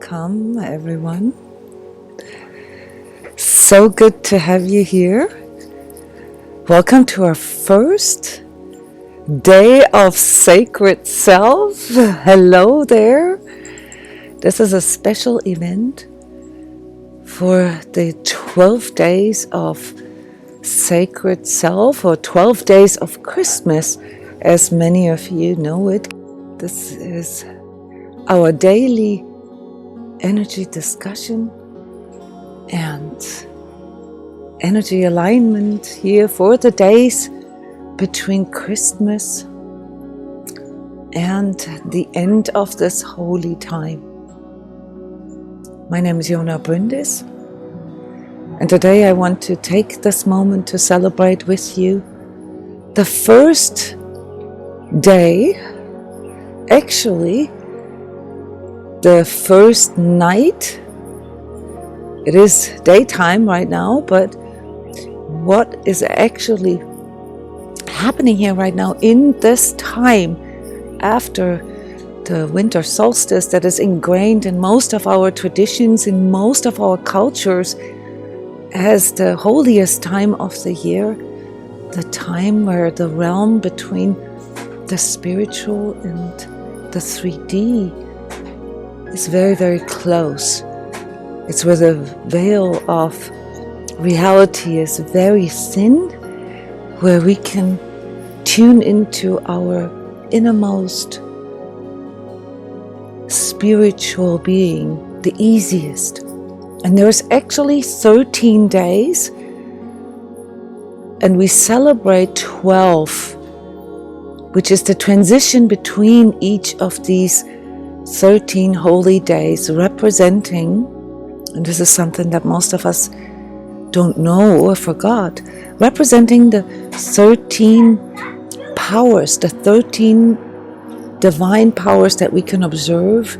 Welcome, everyone. So good to have you here. Welcome to our first day of Sacred Self. Hello there. This is a special event for the 12 days of Sacred Self, or 12 days of Christmas, as many of you know it. This is our daily energy discussion and energy alignment here for the days between Christmas and the end of this holy time. My name is Jona Bryndis, and today I want to take this moment to celebrate with you the first day, actually the first night. It is daytime right now, but what is actually happening here right now in this time after the winter solstice that is ingrained in most of our traditions, in most of our cultures, as the holiest time of the year, the time where the realm between the spiritual and the 3D is very, very close. It's where the veil of reality is very thin, where we can tune into our innermost spiritual being the easiest. And there's actually 13 days, and we celebrate 12, which is the transition between each of these 13 holy days, representing, and this is something that most of us don't know or forgot, representing the 13 powers, the 13 divine powers that we can observe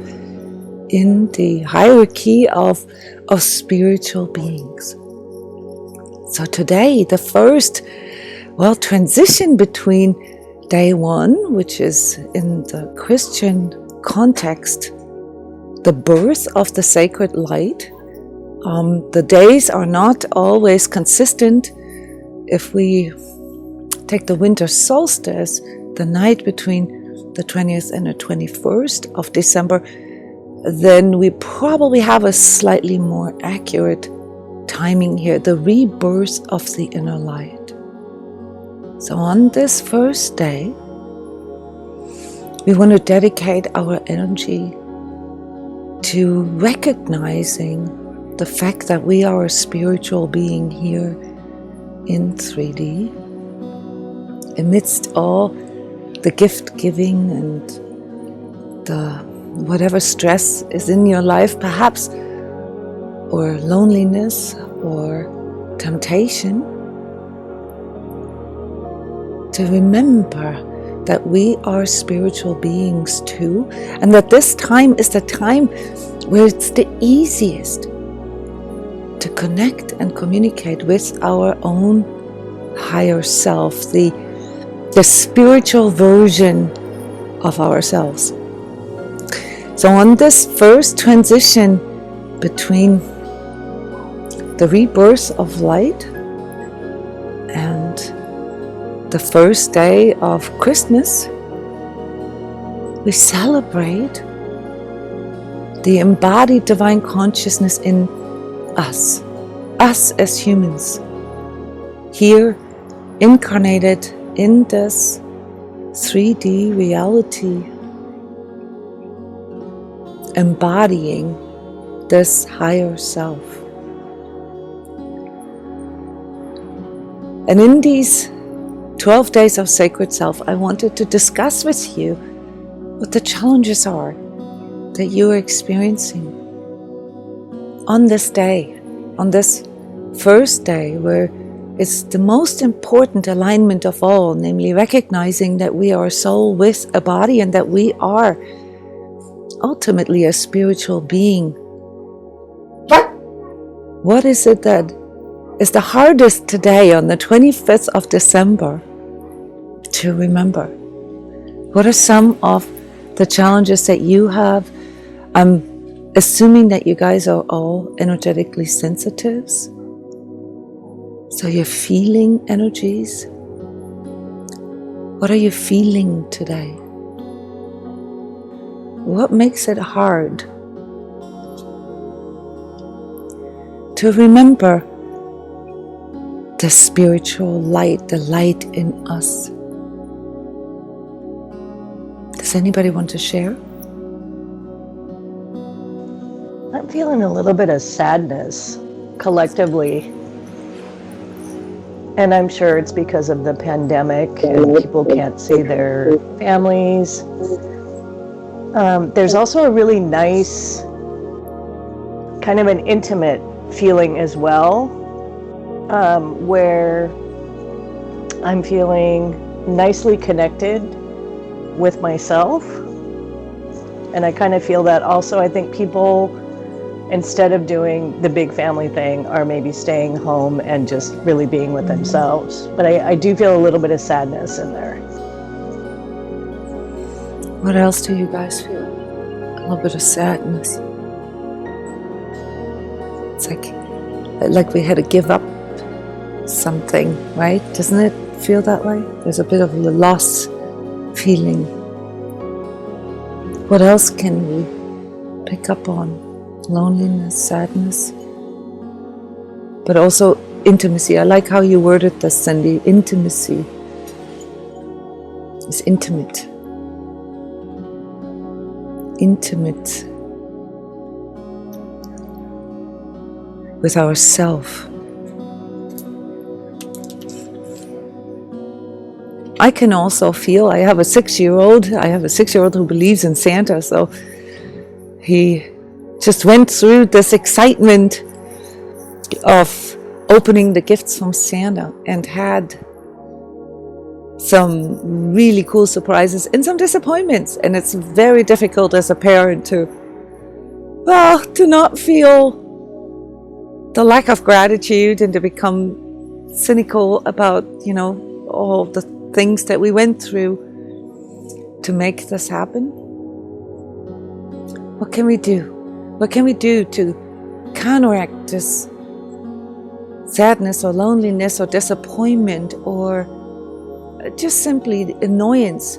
in the hierarchy of spiritual beings. So today, the first, transition between day one, which is in the Christian context, the birth of the sacred light. The days are not always consistent. If we take the winter solstice, the night between the 20th and the 21st of December, then we probably have a slightly more accurate timing here, the rebirth of the inner light. So on this first day, we want to dedicate our energy to recognizing the fact that we are a spiritual being here in 3D, amidst all the gift giving and the whatever stress is in your life, perhaps, or loneliness or temptation, to remember that we are spiritual beings too, and that this time is the time where it's the easiest to connect and communicate with our own higher self, the spiritual version of ourselves. So on this first transition between the rebirth of light and the first day of Christmas, we celebrate the embodied divine consciousness in us as humans, here incarnated in this 3D reality, embodying this higher self. And in these 12 days of Sacred Self, I wanted to discuss with you what the challenges are that you are experiencing on this day, on this first day, where it's the most important alignment of all, namely recognizing that we are a soul with a body and that we are ultimately a spiritual being. What is it that is the hardest today on the 25th of December to remember? What are some of the challenges that you have? I'm assuming that you guys are all energetically sensitives. So you're feeling energies. What are you feeling today? What makes it hard to remember the spiritual light, the light in us? Does anybody want to share? I'm feeling a little bit of sadness collectively. And I'm sure it's because of the pandemic and people can't see their families. There's also a really nice, kind of an intimate feeling as well, where I'm feeling nicely connected with myself. And I kind of feel that also. I think people, instead of doing the big family thing, are maybe staying home and just really being with themselves. But I do feel a little bit of sadness in there. What else do you guys feel? A little bit of sadness. It's like we had to give up something, right? Doesn't it feel that way? There's a bit of a loss feeling. What else can we pick up on? Loneliness, sadness, but also intimacy. I like how you worded this, Cindy. Intimacy is intimate. Intimate with ourself. I can also feel, I have a 6-year-old who believes in Santa, so he just went through this excitement of opening the gifts from Santa and had some really cool surprises and some disappointments. And it's very difficult as a parent to not feel the lack of gratitude and to become cynical about, all the things that we went through to make this happen. What can we do? What can we do to counteract this sadness or loneliness or disappointment or just simply annoyance?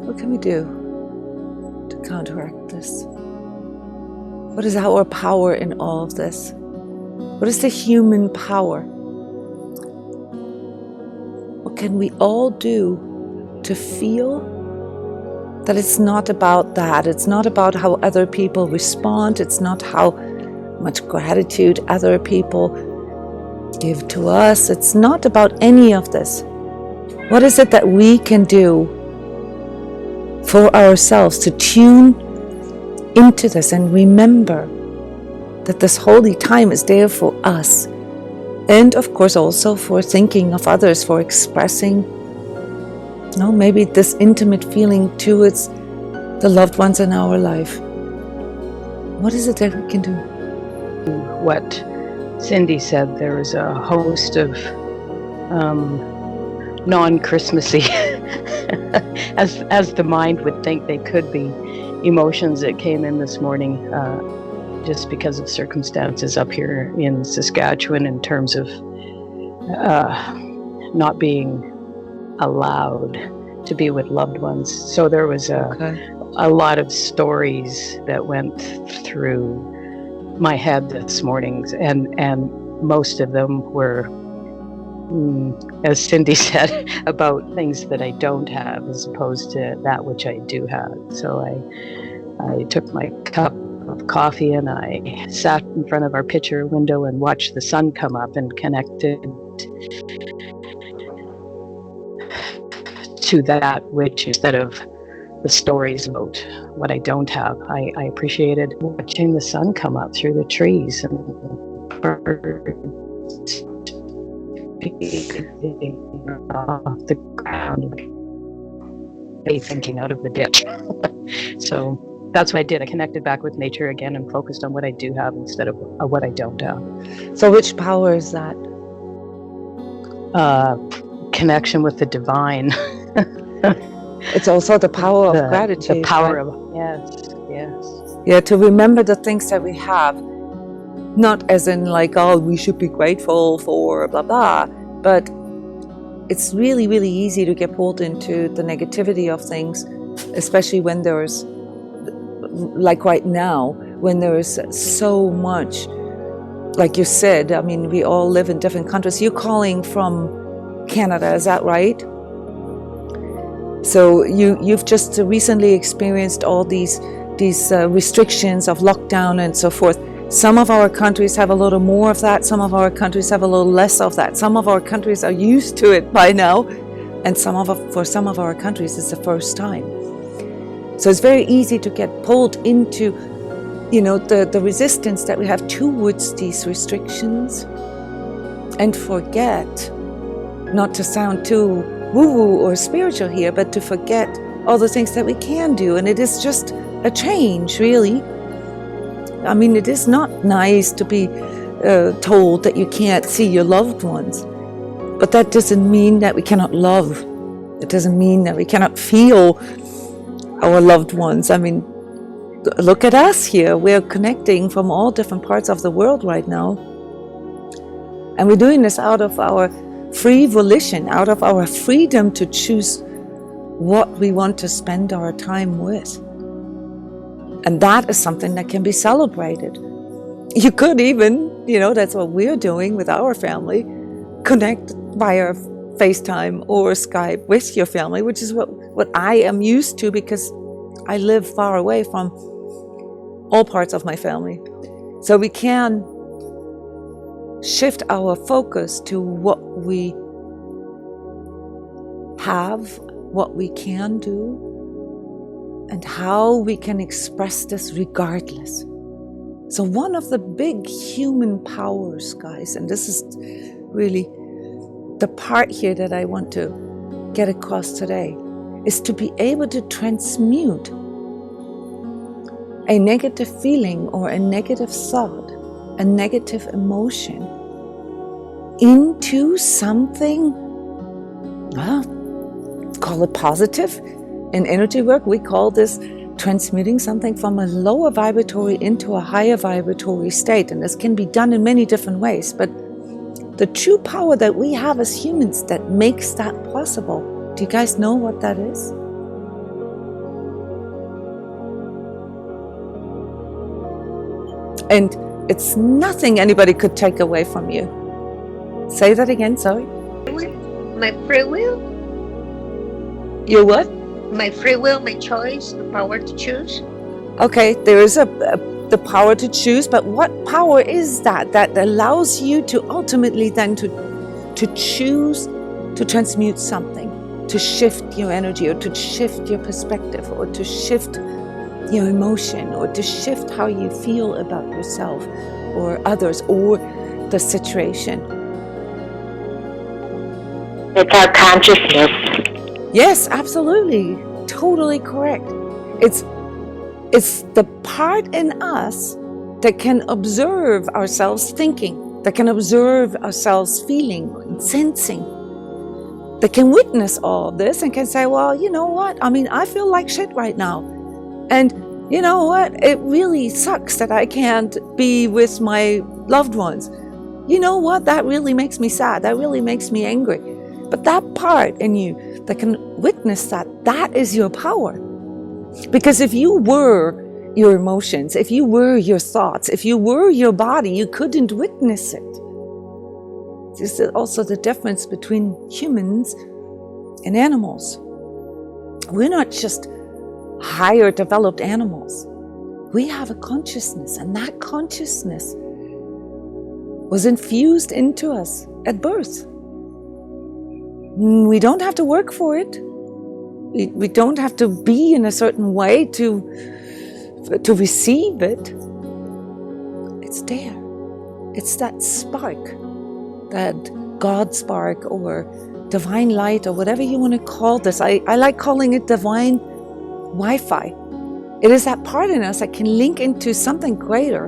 What can we do to counteract this? What is our power in all of this? What is the human power? What can we all do to feel that it's not about that? It's not about how other people respond. It's not how much gratitude other people give to us. It's not about any of this. What is it that we can do for ourselves to tune into this and remember that this holy time is there for us? And of course also for thinking of others, for expressing maybe this intimate feeling towards the loved ones in our life. What is it that we can do? What Cindy said, there was a host of non-Christmassy, as the mind would think they could be, emotions that came in this morning, just because of circumstances up here in Saskatchewan in terms of not being allowed to be with loved ones. So there was a lot of stories that went through my head this morning, and most of them were, as Cindy said, about things that I don't have as opposed to that which I do have. So I took my cup of coffee and I sat in front of our picture window and watched the sun come up and connected to that which, instead of the stories about what I don't have. I appreciated watching the sun come up through the trees and birds off the ground, thinking out of the ditch. So that's what I did. I connected back with nature again and focused on what I do have instead of what I don't have. So which power is that? Connection with the divine. It's also the power of gratitude. The power right? of, yes. Yeah, to remember the things that we have. Not as in like, oh, we should be grateful for blah, blah. But it's really, really easy to get pulled into the negativity of things, especially when there's, like right now, when there is so much, like you said, I mean, we all live in different countries. You're calling from Canada, is that right? So you've just recently experienced all these restrictions of lockdown and so forth. Some of our countries have a little more of that. Some of our countries have a little less of that. Some of our countries are used to it by now, and for some of our countries it's the first time. So it's very easy to get pulled into, the resistance that we have towards these restrictions, and forget, not to sound too woo-woo or spiritual here, but to forget all the things that we can do. And it is just a change, really. I mean, it is not nice to be told that you can't see your loved ones, but that doesn't mean that we cannot love. It doesn't mean that we cannot feel our loved ones. I mean, look at us here. We're connecting from all different parts of the world right now. And we're doing this out of our free volition, out of our freedom to choose what we want to spend our time with. And that is something that can be celebrated. You could even, that's what we're doing with our family, connect via FaceTime or Skype with your family, which is what I am used to because I live far away from all parts of my family. So we can shift our focus to what we have, what we can do, and how we can express this regardless. So one of the big human powers, guys, and this is really the part here that I want to get across today, is to be able to transmute a negative feeling or a negative thought, a negative emotion into something, call it positive. In energy work, we call this transmuting something from a lower vibratory into a higher vibratory state. And this can be done in many different ways. But the true power that we have as humans that makes that possible, do you guys know what that is? And it's nothing anybody could take away from you. Say that again, sorry. My free will? Your what? My free will, my choice, the power to choose. Okay, there is the power to choose, but what power is that allows you to ultimately then to choose to transmute something, to shift your energy, or to shift your perspective, or to shift your emotion, or to shift how you feel about yourself or others or the situation? It's our consciousness. Yes, absolutely. Totally correct. It's the part in us that can observe ourselves thinking, that can observe ourselves feeling and sensing, that can witness all of this and can say, well, you know what? I mean, I feel like shit right now. And you know what? It really sucks that I can't be with my loved ones. You know what? That really makes me sad. That really makes me angry. But that part in you that can witness that is your power. Because if you were your emotions, if you were your thoughts, if you were your body, you couldn't witness it. This is also the difference between humans and animals. We're not just higher developed animals. We have a consciousness, and that consciousness was infused into us at birth. We don't have to work for it. We don't have to be in a certain way to receive it. It's there. It's that spark, that God spark or divine light or whatever you want to call this. I like calling it divine Wi-Fi. It is that part in us that can link into something greater,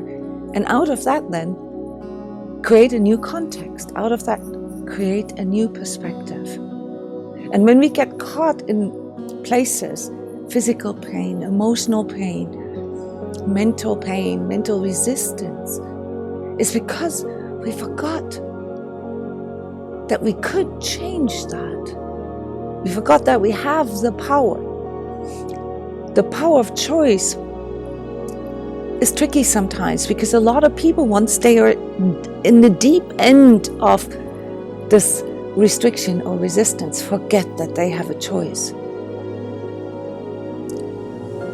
and out of that then create a new context. Out of that create a new perspective. And when we get caught in places, physical pain, emotional pain, mental resistance, is because we forgot that we could change that. We forgot that we have the power. The power of choice is tricky sometimes because a lot of people, once they are in the deep end of this restriction or resistance, forget that they have a choice.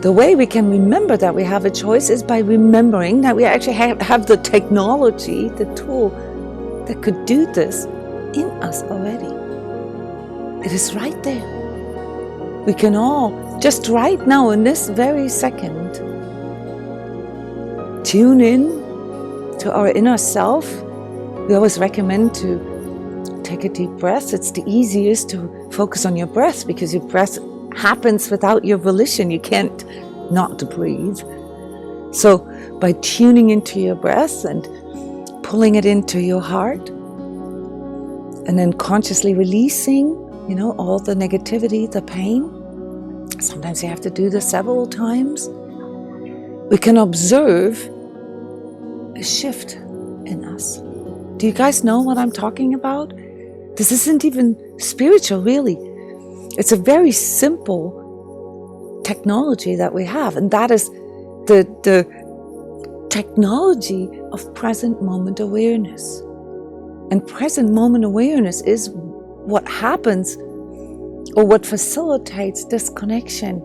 The way we can remember that we have a choice is by remembering that we actually have the technology, the tool that could do this in us already. It is right there. We can all, just right now in this very second, tune in to our inner self. We always recommend to take a deep breath. It's the easiest to focus on your breath because your breath happens without your volition. You can't not breathe. So by tuning into your breath and pulling it into your heart, and then consciously releasing, all the negativity, the pain. Sometimes you have to do this several times. We can observe a shift in us. Do you guys know what I'm talking about? This isn't even spiritual, really. It's a very simple technology that we have, and that is the technology of present moment awareness. And present moment awareness is what happens or what facilitates this connection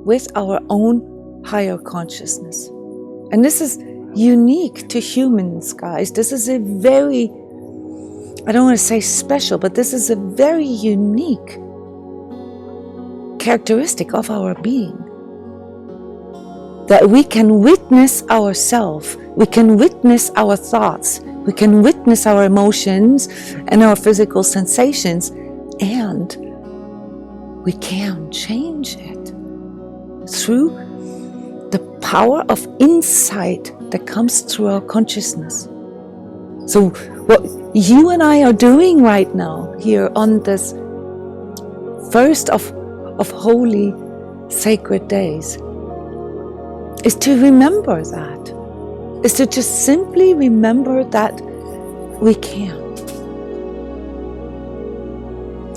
with our own higher consciousness. And this is unique to humans, guys. This is a very, I don't want to say special, but this is a very unique characteristic of our being. That we can witness ourselves, we can witness our thoughts, we can witness our emotions and our physical sensations, and we can change it through the power of insight that comes through our consciousness. So what you and I are doing right now here on this first of holy sacred days is to remember that, is to just simply remember that we can.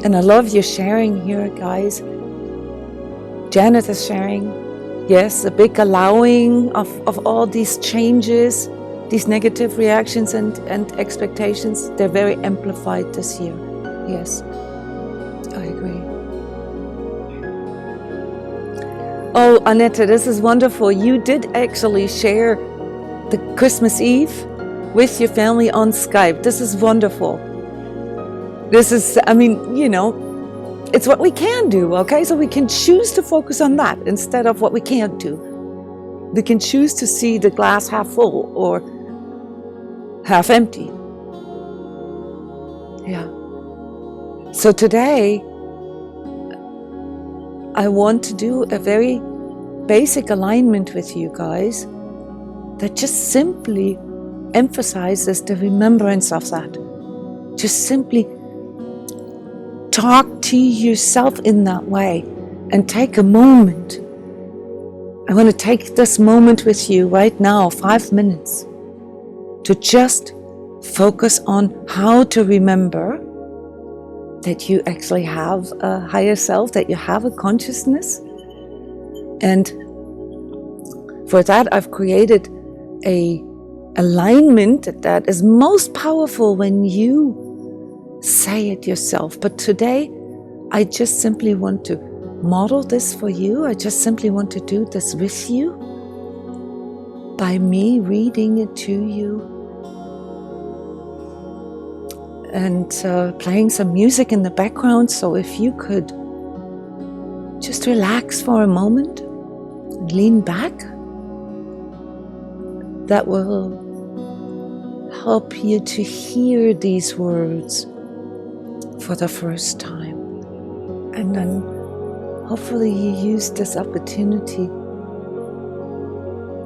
And I love your sharing here, guys. Janet is sharing, yes, a big allowing of all these changes, these negative reactions and expectations. They're very amplified this year. Yes, I agree. Oh, Annette, this is wonderful. You did actually share the Christmas Eve with your family on Skype. This is wonderful. This is, it's what we can do, okay? So we can choose to focus on that instead of what we can't do. We can choose to see the glass half full or half empty. Yeah. So today, I want to do a very basic alignment with you guys that just simply emphasizes the remembrance of that. Just simply talk to yourself in that way and take a moment. I want to take this moment with you right now, 5 minutes, to just focus on how to remember that you actually have a higher self, that you have a consciousness. And for that, I've created a alignment that is most powerful when you say it yourself. But today, I just simply want to model this for you. I just simply want to do this with you by me reading it to you and playing some music in the background. So if you could just relax for a moment and lean back, that will help you to hear these words for the first time. And then hopefully you use this opportunity,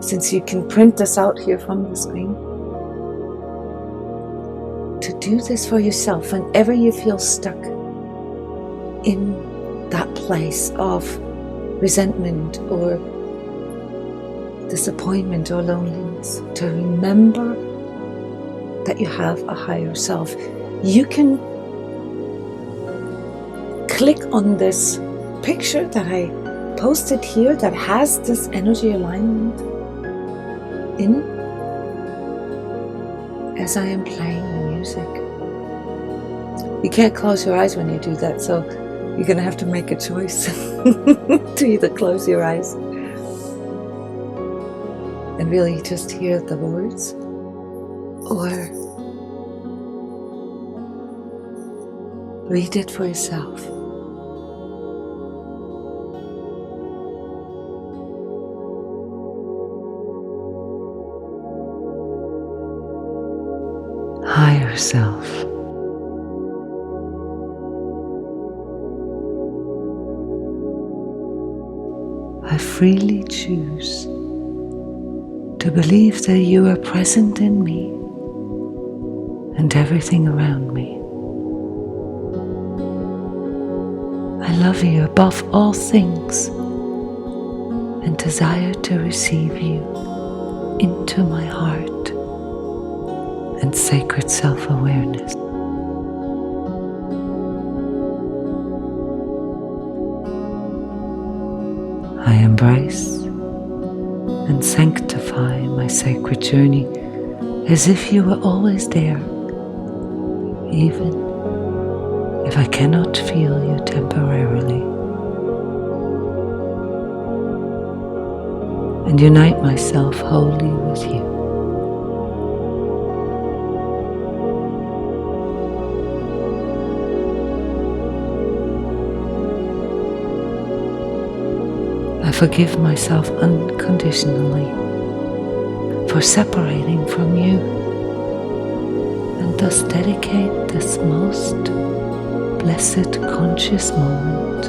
since you can print this out here from the screen, to do this for yourself whenever you feel stuck in that place of resentment or disappointment or loneliness, to remember that you have a higher self. You can click on this picture that I posted here that has this energy alignment in as I am playing the music. You can't close your eyes when you do that, so you're going to have to make a choice to either close your eyes and really just hear the words, or read it for yourself. Higher self. I freely choose to believe that you are present in me and everything around me. I love you above all things and desire to receive you into my heart and sacred self-awareness. I embrace and sanctify my sacred journey as if you were always there, even if I cannot feel you temporarily, and unite myself wholly with you. I forgive myself unconditionally for separating from you, and thus dedicate this most blessed conscious moment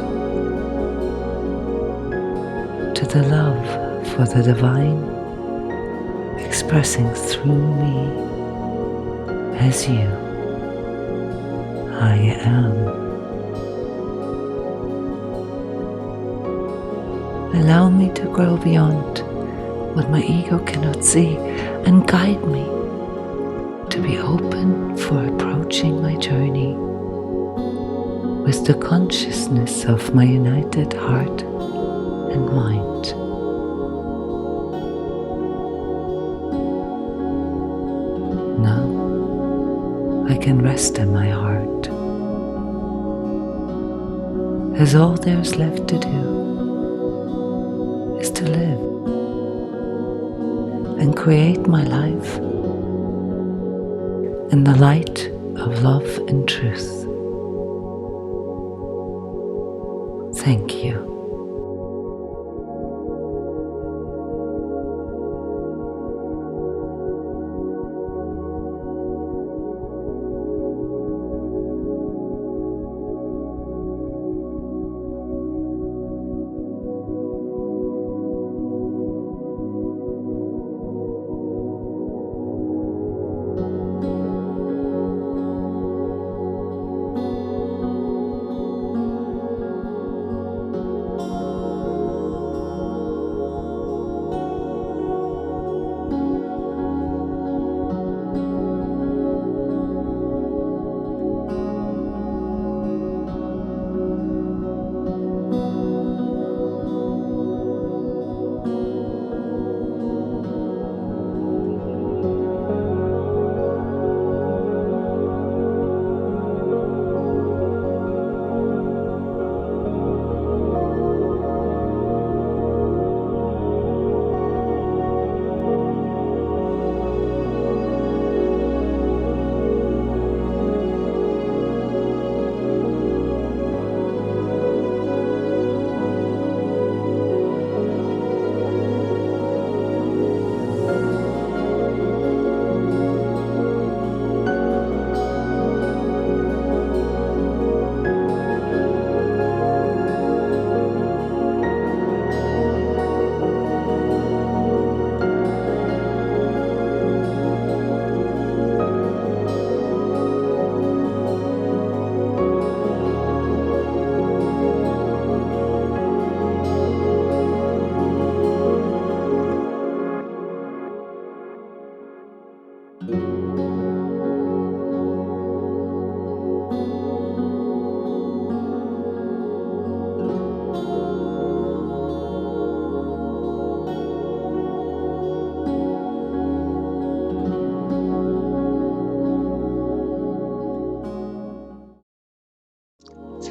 to the love for the divine expressing through me as you. I am. Allow me to grow beyond what my ego cannot see, and guide me to be open for approaching my journey with the consciousness of my united heart and mind. Now I can rest in my heart, as all there's left to do is to live and create my life in the light of love and truth. Thank you.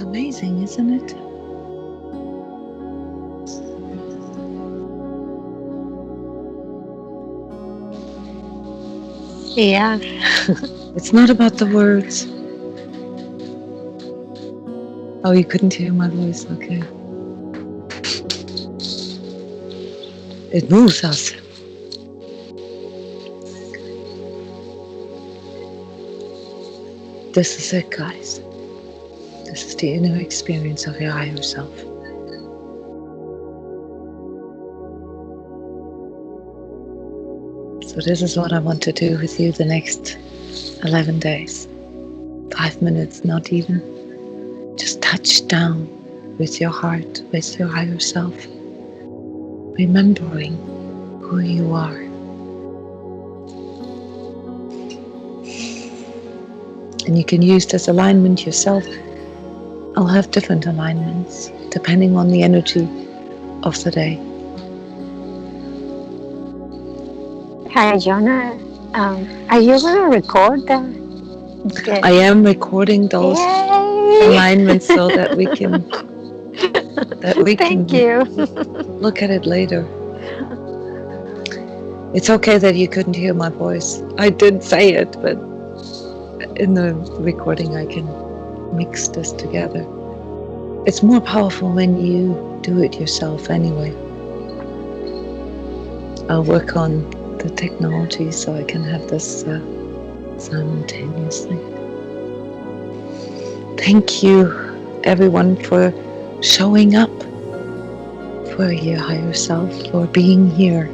amazing, isn't it? Yeah. It's not about the words. Oh, you couldn't hear my voice, okay. It moves us. This is it, guys. This is the inner experience of your higher self. So this is what I want to do with you the next 11 days. 5 minutes, not even. Just touch down with your heart, with your higher self. Remembering who you are. And you can use this alignment yourself. I'll have different alignments depending on the energy of the day. Hi, Jona. Are you going to record that? I am recording those alignments so that we can Thank you. look at it later. It's okay that you couldn't hear my voice. I did say it, but in the recording I can mix this together. It's more powerful when you do it yourself anyway. I'll work on the technology so I can have this simultaneously. Thank you everyone for showing up for your higher self, for being here,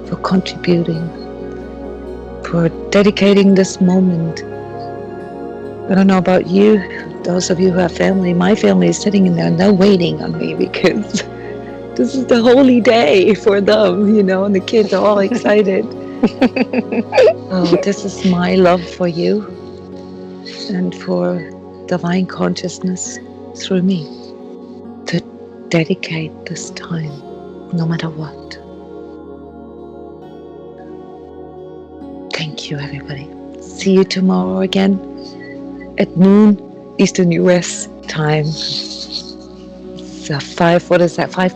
for contributing, for dedicating this moment. I don't know about you, those of you who have family. My family is sitting in there and they're waiting on me because this is the holy day for them, you know, and the kids are all excited. Oh, this is my love for you and for divine consciousness through me to dedicate this time, no matter what. Thank you, everybody. See you tomorrow again at noon Eastern US time. It's 5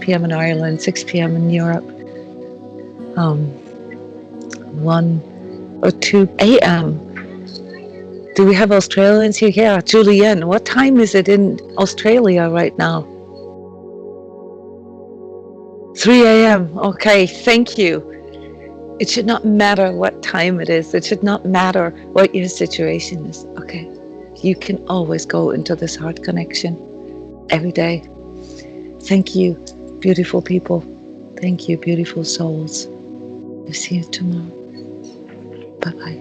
p.m. in Ireland, 6 p.m. in Europe, 1 or 2 a.m. Do we have Australians here? Yeah, Julianne, what time is it in Australia right now? 3 a.m. Okay, thank you. It should not matter what time it is. It should not matter what your situation is. Okay, you can always go into this heart connection every day. Thank you, beautiful people. Thank you, beautiful souls. We'll see you tomorrow. Bye-bye.